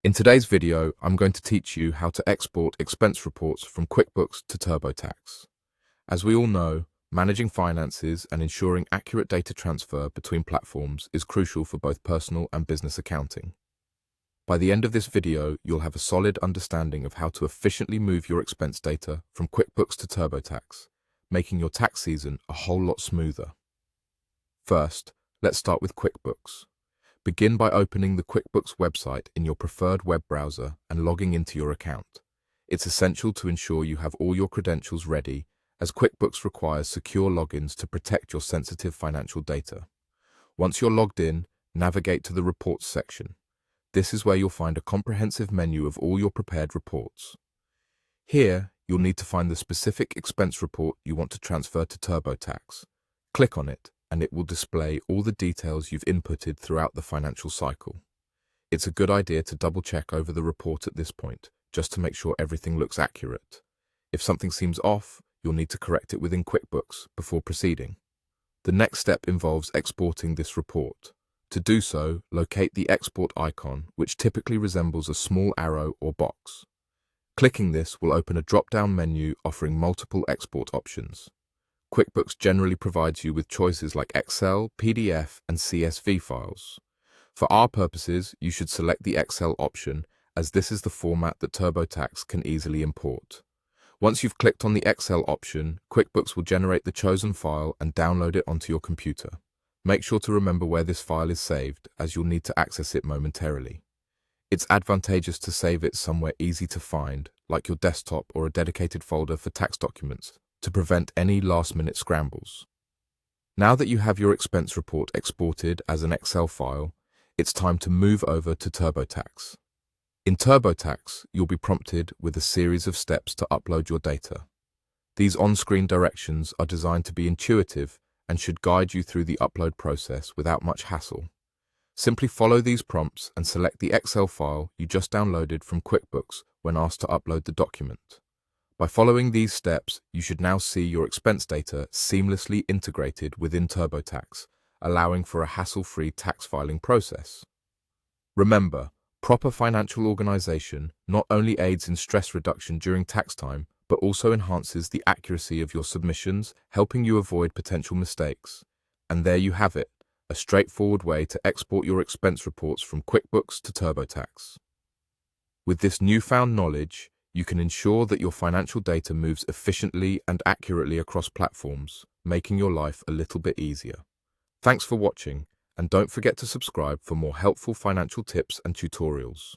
In today's video, I'm going to teach you how to export expense reports from QuickBooks to TurboTax. As we all know, managing finances and ensuring accurate data transfer between platforms is crucial for both personal and business accounting. By the end of this video, you'll have a solid understanding of how to efficiently move your expense data from QuickBooks to TurboTax, making your tax season a whole lot smoother. First, let's start with QuickBooks. Begin by opening the QuickBooks website in your preferred web browser and logging into your account. It's essential to ensure you have all your credentials ready, as QuickBooks requires secure logins to protect your sensitive financial data. Once you're logged in, navigate to the Reports section. This is where you'll find a comprehensive menu of all your prepared reports. Here, you'll need to find the specific expense report you want to transfer to TurboTax. Click on it, and it will display all the details you've inputted throughout the financial cycle. It's a good idea to double-check over the report at this point, just to make sure everything looks accurate. If something seems off, you'll need to correct it within QuickBooks before proceeding. The next step involves exporting this report. To do so, locate the export icon, which typically resembles a small arrow or box. Clicking this will open a drop-down menu offering multiple export options. QuickBooks generally provides you with choices like Excel, PDF, and CSV files. For our purposes, you should select the Excel option, as this is the format that TurboTax can easily import. Once you've clicked on the Excel option, QuickBooks will generate the chosen file and download it onto your computer. Make sure to remember where this file is saved, as you'll need to access it momentarily. It's advantageous to save it somewhere easy to find, like your desktop or a dedicated folder for tax documents, to prevent any last-minute scrambles. Now that you have your expense report exported as an Excel file, it's time to move over to TurboTax. In TurboTax, you'll be prompted with a series of steps to upload your data. These on-screen directions are designed to be intuitive and should guide you through the upload process without much hassle. Simply follow these prompts and select the Excel file you just downloaded from QuickBooks when asked to upload the document. By following these steps, you should now see your expense data seamlessly integrated within TurboTax, allowing for a hassle-free tax filing process. Remember, proper financial organization not only aids in stress reduction during tax time, but also enhances the accuracy of your submissions, helping you avoid potential mistakes. And there you have it, a straightforward way to export your expense reports from QuickBooks to TurboTax. With this newfound knowledge, you can ensure that your financial data moves efficiently and accurately across platforms, making your life a little bit easier. Thanks for watching, and don't forget to subscribe for more helpful financial tips and tutorials.